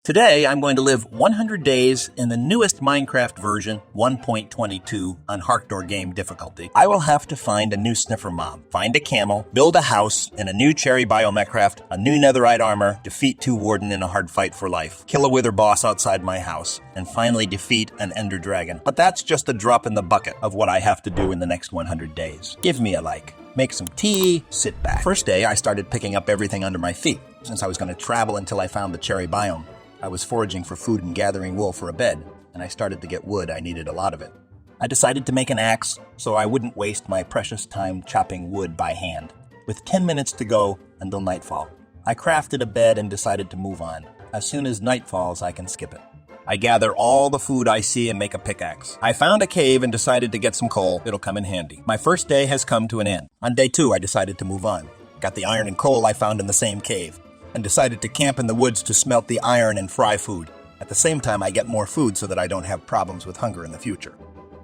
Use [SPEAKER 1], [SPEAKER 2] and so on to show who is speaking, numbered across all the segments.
[SPEAKER 1] Today, I'm going to live 100 days in the newest Minecraft version, 1.22, on Hard Door Game difficulty. I will have to find a new sniffer mob, find a camel, build a house in a new cherry biome craft, a new netherite armor, defeat 2 warden in a hard fight for life, kill a wither boss outside my house, and finally defeat an ender dragon. But that's just a drop in the bucket of what I have to do in the next 100 days. Give me a like. Make some tea, sit back. First day, I started picking up everything under my feet, since I was going to travel until I found the cherry biome. I was foraging for food and gathering wool for a bed, and I started to get wood. I needed a lot of it. I decided to make an axe so I wouldn't waste my precious time chopping wood by hand. With 10 minutes to go until nightfall, I crafted a bed and decided to move on. As soon as night falls, I can skip it. I gather all the food I see and make a pickaxe. I found a cave and decided to get some coal. It'll come in handy. My first day has come to an end. On day 2, I decided to move on. Got the iron and coal I found in the same cave, and decided to camp in the woods to smelt the iron and fry food. At the same time, I get more food so that I don't have problems with hunger in the future.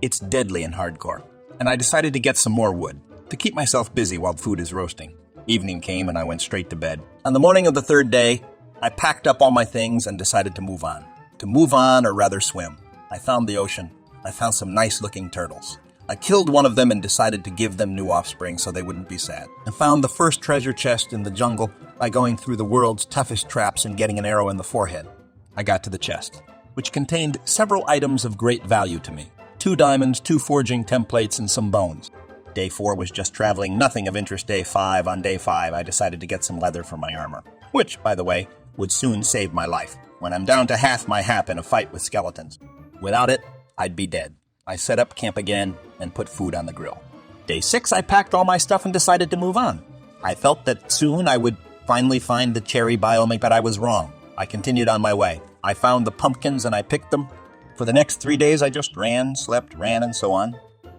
[SPEAKER 1] It's deadly in hardcore, and I decided to get some more wood to keep myself busy while food is roasting. Evening came and I went straight to bed. On the morning of the 3rd day, I packed up all my things and decided to move on. To move on, or rather swim. I found the ocean. I found some nice-looking turtles. I killed one of them and decided to give them new offspring so they wouldn't be sad. I found the first treasure chest in the jungle by going through the world's toughest traps and getting an arrow in the forehead. I got to the chest, which contained several items of great value to me. 2 diamonds, 2 forging templates, and some bones. Day 4 was just traveling, nothing of interest. Day 5, on day 5, I decided to get some leather for my armor, which, by the way, would soon save my life when I'm down to half my hap in a fight with skeletons. Without it, I'd be dead. I set up camp again and put food on the grill. Day 6, I packed all my stuff and decided to move on. I felt that soon I would finally find the cherry biome, but I was wrong. I continued on my way. I found the pumpkins and I picked them. For the next 3 days, I just ran, slept, ran, and so on.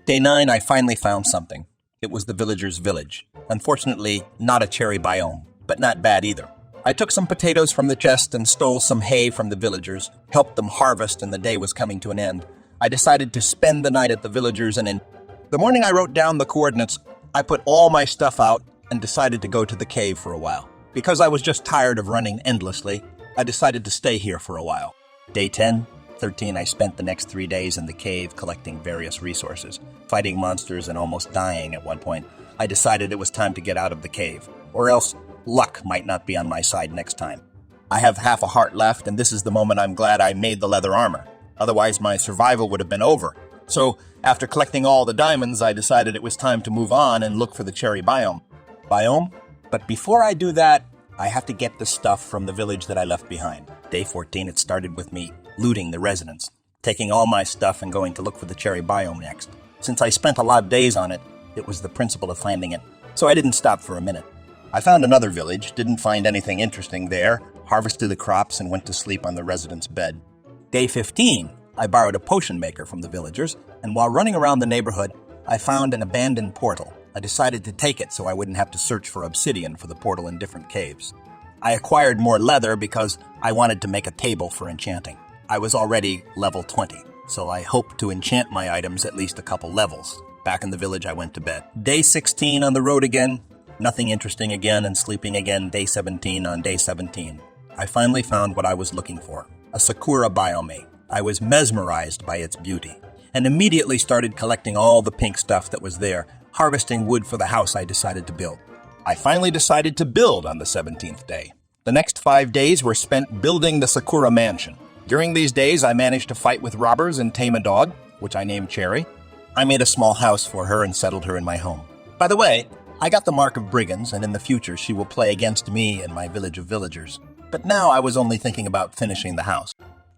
[SPEAKER 1] Day 9, I finally found something. It was the villager's village. Unfortunately, not a cherry biome, but not bad either. I took some potatoes from the chest and stole some hay from the villagers, helped them harvest, and the day was coming to an end. I decided to spend the night at the villagers, and in the morning I wrote down the coordinates. I put all my stuff out and decided to go to the cave for a while. Because I was just tired of running endlessly, I decided to stay here for a while. Day 10, 13, I spent the next 3 days in the cave collecting various resources, fighting monsters and almost dying at one point. I decided it was time to get out of the cave, or else luck might not be on my side next time. I have half a heart left, and this is the moment I'm glad I made the leather armor. Otherwise, my survival would have been over. So, after collecting all the diamonds, I decided it was time to move on and look for the cherry biome. But before I do that, I have to get the stuff from the village that I left behind. Day 14, it started with me looting the residence, taking all my stuff and going to look for the cherry biome next. Since I spent a lot of days on it, it was the principle of finding it, so I didn't stop for a minute. I found another village, didn't find anything interesting there, harvested the crops, and went to sleep on the resident's bed. Day 15, I borrowed a potion maker from the villagers, and while running around the neighborhood, I found an abandoned portal. I decided to take it so I wouldn't have to search for obsidian for the portal in different caves. I acquired more leather because I wanted to make a table for enchanting. I was already level 20, so I hoped to enchant my items at least a couple levels. Back in the village, I went to bed. Day 16, on the road again. Nothing interesting again, and sleeping again. Day 17, on day 17. I finally found what I was looking for, a sakura biome. I was mesmerized by its beauty, and immediately started collecting all the pink stuff that was there, harvesting wood for the house I decided to build. I finally decided to build on the 17th day. The next 5 days were spent building the Sakura Mansion. During these days, I managed to fight with robbers and tame a dog, which I named Cherry. I made a small house for her and settled her in my home. By the way, I got the Mark of Brigands, and in the future she will play against me and my village of villagers. But now I was only thinking about finishing the house.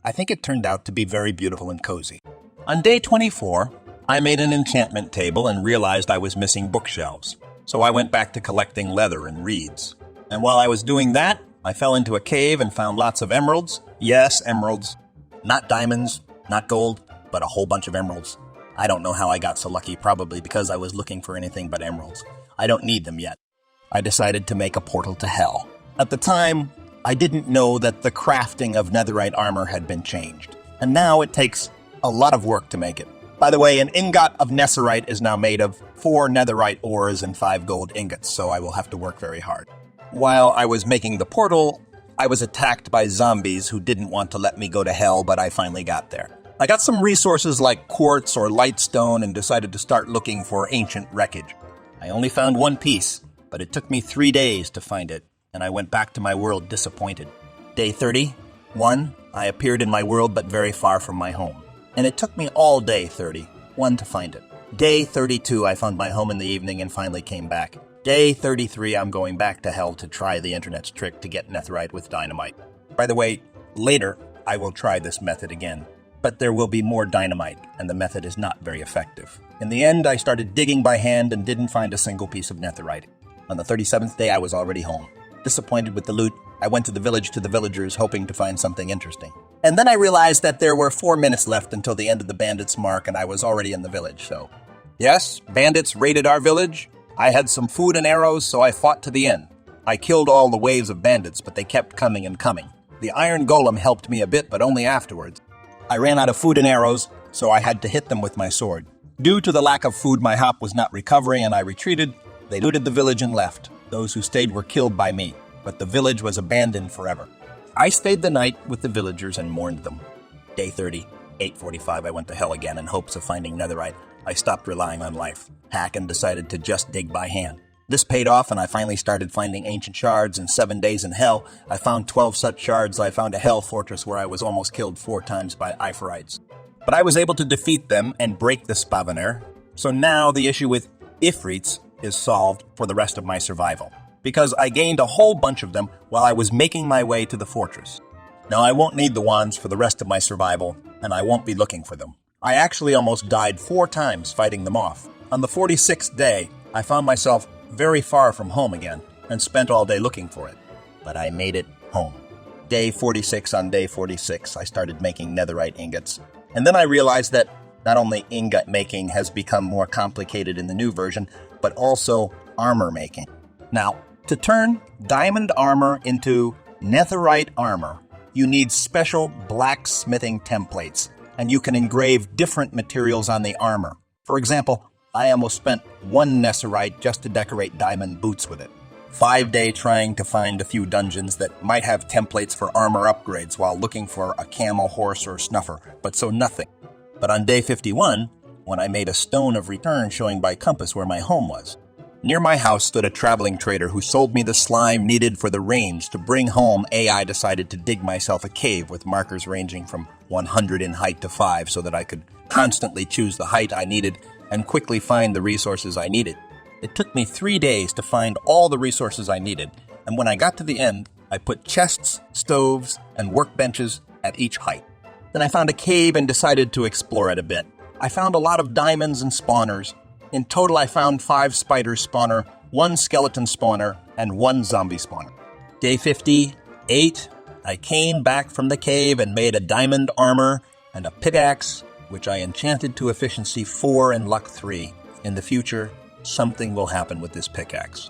[SPEAKER 1] I think it turned out to be very beautiful and cozy. On day 24, I made an enchantment table and realized I was missing bookshelves. So I went back to collecting leather and reeds. And while I was doing that, I fell into a cave and found lots of emeralds. Yes, emeralds. Not diamonds, not gold, but a whole bunch of emeralds. I don't know how I got so lucky, probably because I was looking for anything but emeralds. I don't need them yet. I decided to make a portal to hell. At the time, I didn't know that the crafting of netherite armor had been changed. And now it takes a lot of work to make it. By the way, an ingot of nesserite is now made of 4 netherite ores and 5 gold ingots, so I will have to work very hard. While I was making the portal, I was attacked by zombies who didn't want to let me go to hell, but I finally got there. I got some resources like quartz or lightstone and decided to start looking for ancient wreckage. I only found one piece, but it took me 3 days to find it, and I went back to my world disappointed. Day 31, I appeared in my world but very far from my home. And it took me all day 31 to find it. Day 32, I found my home in the evening and finally came back. Day 33, I'm going back to hell to try the internet's trick to get netherite with dynamite. By the way, later I will try this method again. But there will be more dynamite, and the method is not very effective. In the end, I started digging by hand and didn't find a single piece of netherite. On the 37th day, I was already home. Disappointed with the loot, I went to the village to the villagers, hoping to find something interesting. And then I realized that there were 4 minutes left until the end of the bandits' mark, and I was already in the village, so... Yes, bandits raided our village. I had some food and arrows, so I fought to the end. I killed all the waves of bandits, but they kept coming and coming. The iron golem helped me a bit, but only afterwards. I ran out of food and arrows, so I had to hit them with my sword. Due to the lack of food, my hop was not recovering, and I retreated. They looted the village and left. Those who stayed were killed by me, but the village was abandoned forever. I stayed the night with the villagers and mourned them. Day 30, 8:45, I went to hell again in hopes of finding netherite. I stopped relying on life, hack, and decided to just dig by hand. This paid off, and I finally started finding ancient shards. In 7 days in hell, I found 12 such shards. I found a hell fortress where I was almost killed 4 times by Ifrites. But I was able to defeat them and break the Spavaner, so now the issue with Ifrits is solved for the rest of my survival, because I gained a whole bunch of them while I was making my way to the fortress. Now I won't need the wands for the rest of my survival, and I won't be looking for them. I actually almost died 4 times fighting them off. On the 46th day, I found myself very far from home again and spent all day looking for it. But I made it home. Day 46, on day 46, I started making netherite ingots. And then I realized that not only ingot making has become more complicated in the new version, but also armor making. Now, to turn diamond armor into netherite armor, you need special blacksmithing templates, and you can engrave different materials on the armor. For example, I almost spent 1 netherite just to decorate diamond boots with it. 5-day trying to find a few dungeons that might have templates for armor upgrades while looking for a camel, horse, or snuffer, but so nothing. But on day 51, when I made a stone of return showing by compass where my home was. Near my house stood a traveling trader who sold me the slime needed for the range to bring home. I decided to dig myself a cave with markers ranging from 100 in height to 5 so that I could constantly choose the height I needed and quickly find the resources I needed. It took me 3 days to find all the resources I needed, and when I got to the end, I put chests, stoves, and workbenches at each height. Then I found a cave and decided to explore it a bit. I found a lot of diamonds and spawners. In total, I found 5 spider spawner, 1 skeleton spawner, and 1 zombie spawner. Day 58, I came back from the cave and made a diamond armor and a pickaxe, which I enchanted to efficiency 4 and luck 3. In the future, something will happen with this pickaxe.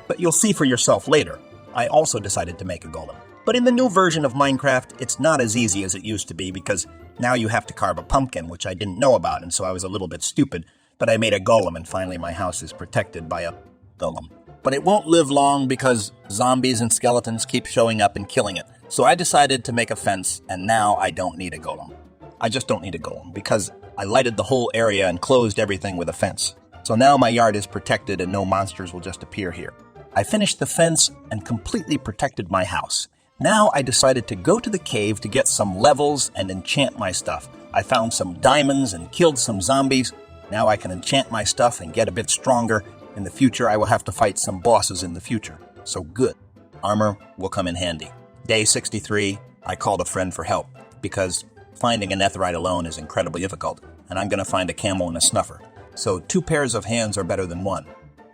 [SPEAKER 1] But you'll see for yourself later. I also decided to make a golem. But in the new version of Minecraft, it's not as easy as it used to be because now you have to carve a pumpkin, which I didn't know about, and so I was a little bit stupid. But I made a golem, and finally my house is protected by a golem. But it won't live long because zombies and skeletons keep showing up and killing it. So I decided to make a fence, and now I don't need a golem. I just don't need a golem because I lighted the whole area and closed everything with a fence. So now my yard is protected and no monsters will just appear here. I finished the fence and completely protected my house. Now I decided to go to the cave to get some levels and enchant my stuff. I found some diamonds and killed some zombies. Now I can enchant my stuff and get a bit stronger. In the future, I will have to fight some bosses in the future. So good. Armor will come in handy. Day 63, I called a friend for help because finding a netherite alone is incredibly difficult, and I'm going to find a camel and a snuffer. So 2 pairs of hands are better than 1.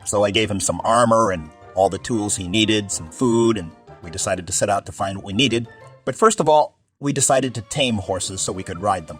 [SPEAKER 1] So I gave him some armor and all the tools he needed, some food, and we decided to set out to find what we needed. But first of all, we decided to tame horses so we could ride them.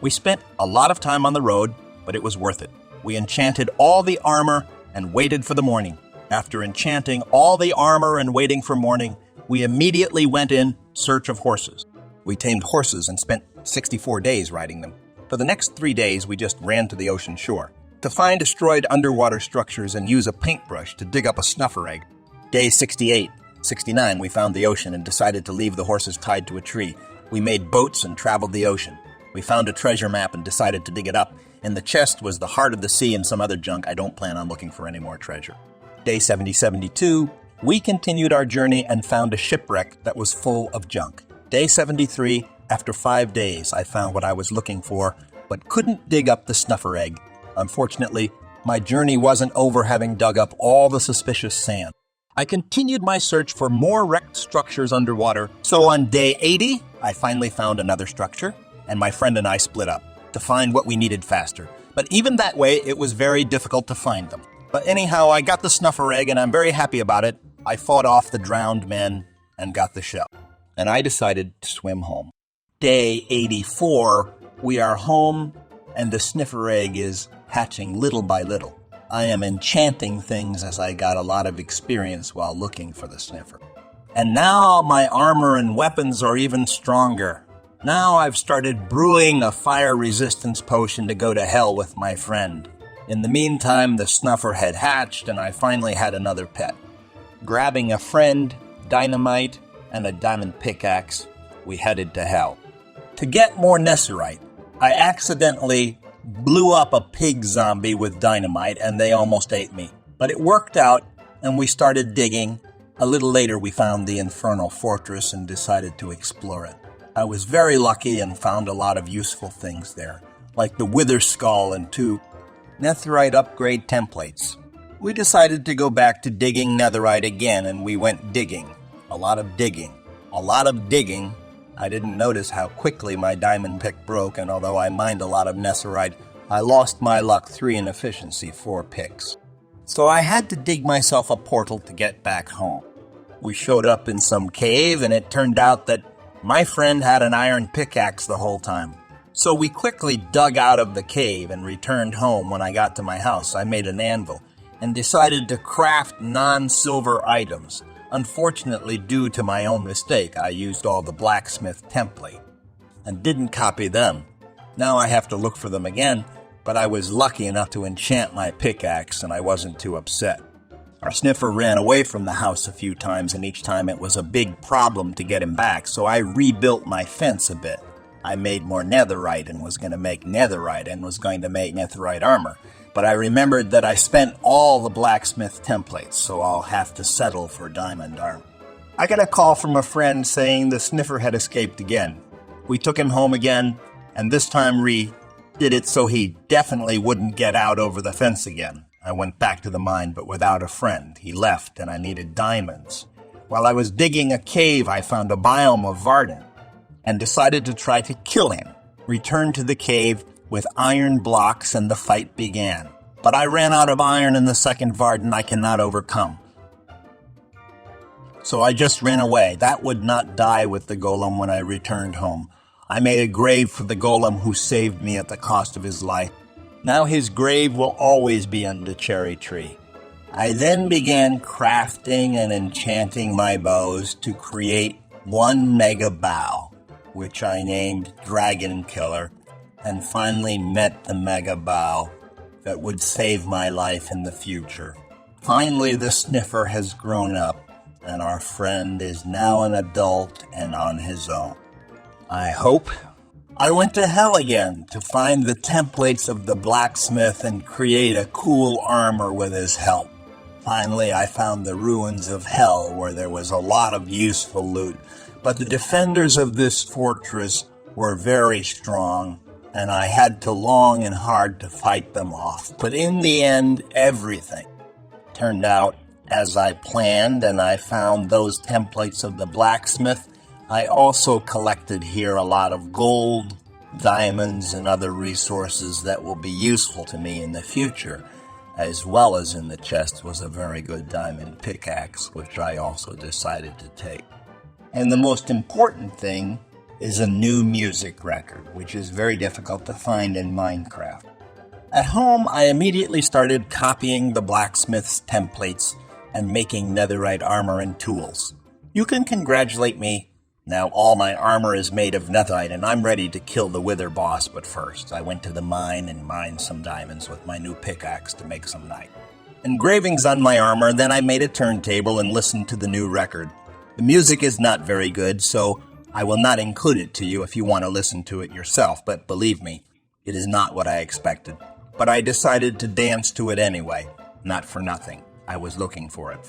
[SPEAKER 1] We spent a lot of time on the road, but it was worth it. We enchanted all the armor and waited for the morning. After enchanting all the armor and waiting for morning, we immediately went in search of horses. We tamed horses and spent 64 days riding them. For the next 3 days, we just ran to the ocean shore to find destroyed underwater structures and use a paintbrush to dig up a snuffer egg. Day 68, 69, we found the ocean and decided to leave the horses tied to a tree. We made boats and traveled the ocean. We found a treasure map and decided to dig it up. In the chest was the heart of the sea and some other junk. I don't plan on looking for any more treasure. Day 72, we continued our journey and found a shipwreck that was full of junk. Day 73, after 5 days, I found what I was looking for, but couldn't dig up the snuffer egg. Unfortunately, my journey wasn't over having dug up all the suspicious sand. I continued my search for more wrecked structures underwater, so on day 80, I finally found another structure, and my friend and I split up to find what we needed faster. But even that way, it was very difficult to find them. But anyhow, I got the snuffer egg, and I'm very happy about it. I fought off the drowned men and got the shell. And I decided to swim home. Day 84, we are home, and the sniffer egg is hatching little by little. I am enchanting things as I got a lot of experience while looking for the sniffer. And now my armor and weapons are even stronger. Now I've started brewing a fire resistance potion to go to hell with my friend. In the meantime, the snuffer had hatched and I finally had another pet. Grabbing a friend, dynamite, and a diamond pickaxe, we headed to hell. To get more netherite, I accidentally blew up a pig zombie with dynamite and they almost ate me. But it worked out and we started digging. A little later we found the infernal fortress and decided to explore it. I was very lucky and found a lot of useful things there, like the wither skull and 2 netherite upgrade templates. We decided to go back to digging netherite again and we went digging. A lot of digging. I didn't notice how quickly my diamond pick broke, and although I mined a lot of netherite, I lost my luck 3 and efficiency 4 picks. So I had to dig myself a portal to get back home. We showed up in some cave, and it turned out that my friend had an iron pickaxe the whole time. So we quickly dug out of the cave and returned home. When I got to my house, I made an anvil and decided to craft non-silver items. Unfortunately, due to my own mistake, I used all the blacksmith template and didn't copy them. Now I have to look for them again, but I was lucky enough to enchant my pickaxe and I wasn't too upset. Our sniffer ran away from the house a few times and each time it was a big problem to get him back, so I rebuilt my fence a bit. I made more netherite and was going to make netherite armor. But I remembered that I spent all the blacksmith templates, so I'll have to settle for diamond armor. I got a call from a friend saying the sniffer had escaped again. We took him home again, and this time did it so he definitely wouldn't get out over the fence again. I went back to the mine, but without a friend. He left, and I needed diamonds. While I was digging a cave, I found a biome of Varden, and decided to try to kill him. Returned to the cave with iron blocks and the fight began. But I ran out of iron in the second Varden I cannot overcome. So I just ran away. That would not die with the golem when I returned home. I made a grave for the golem who saved me at the cost of his life. Now his grave will always be under the cherry tree. I then began crafting and enchanting my bows to create 1 mega bow, which I named Dragon Killer, and finally met the mega bow that would save my life in the future. Finally, the sniffer has grown up, and our friend is now an adult and on his own. I hope. I went to hell again to find the templates of the blacksmith and create a cool armor with his help. Finally, I found the ruins of hell where there was a lot of useful loot, but the defenders of this fortress were very strong, and I had to long and hard to fight them off. But in the end, everything turned out as I planned, and I found those templates of the blacksmith. I also collected here a lot of gold, diamonds, and other resources that will be useful to me in the future, as well as in the chest was a very good diamond pickaxe, which I also decided to take. And the most important thing is a new music record, which is very difficult to find in Minecraft. At home, I immediately started copying the blacksmith's templates and making netherite armor and tools. You can congratulate me. Now all my armor is made of netherite and I'm ready to kill the wither boss, but first I went to the mine and mined some diamonds with my new pickaxe to make some night. engravings on my armor, then I made a turntable and listened to the new record. The music is not very good, so I will not include it to you if you want to listen to it yourself, but believe me, it is not what I expected. But I decided to dance to it anyway, not for nothing. I was looking for it.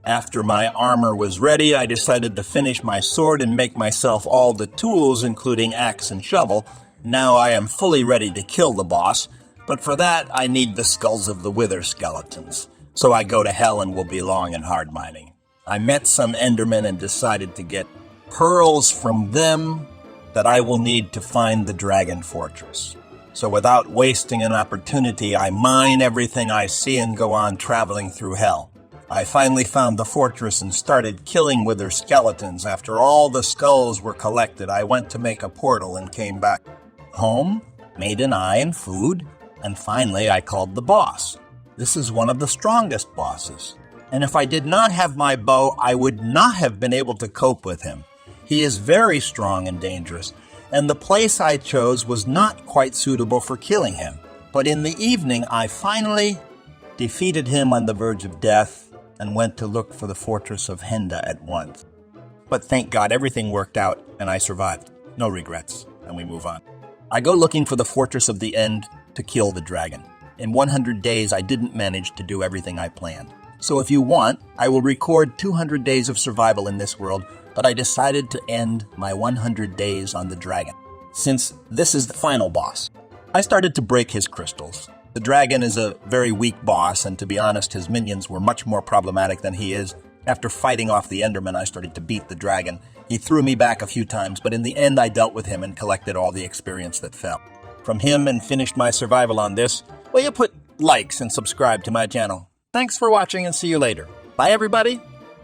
[SPEAKER 1] After my armor was ready, I decided to finish my sword and make myself all the tools, including axe and shovel. Now I am fully ready to kill the boss, but for that I need the skulls of the wither skeletons. So I go to hell and will be long and hard mining. I met some endermen and decided to get pearls from them that I will need to find the dragon fortress. So without wasting an opportunity, I mine everything I see and go on traveling through hell. I finally found the fortress and started killing wither skeletons. After all the skulls were collected, I went to make a portal and came back home, made an eye and food, and finally I called the boss. This is one of the strongest bosses, and if I did not have my bow, I would not have been able to cope with him. He is very strong and dangerous, and the place I chose was not quite suitable for killing him. But in the evening, I finally defeated him on the verge of death and went to look for the fortress of Henda at once. But thank God everything worked out and I survived. No regrets, and we move on. I go looking for the fortress of the end to kill the dragon. In 100 days, I didn't manage to do everything I planned. So if you want, I will record 200 days of survival in this world, but I decided to end my 100 days on the dragon, since this is the final boss. I started to break his crystals. The dragon is a very weak boss, and to be honest, his minions were much more problematic than he is. After fighting off the Enderman, I started to beat the dragon. He threw me back a few times, but in the end I dealt with him and collected all the experience that fell from him and finished my survival on this. Will you put likes and subscribe to my channel? Thanks for watching and see you later. Bye everybody!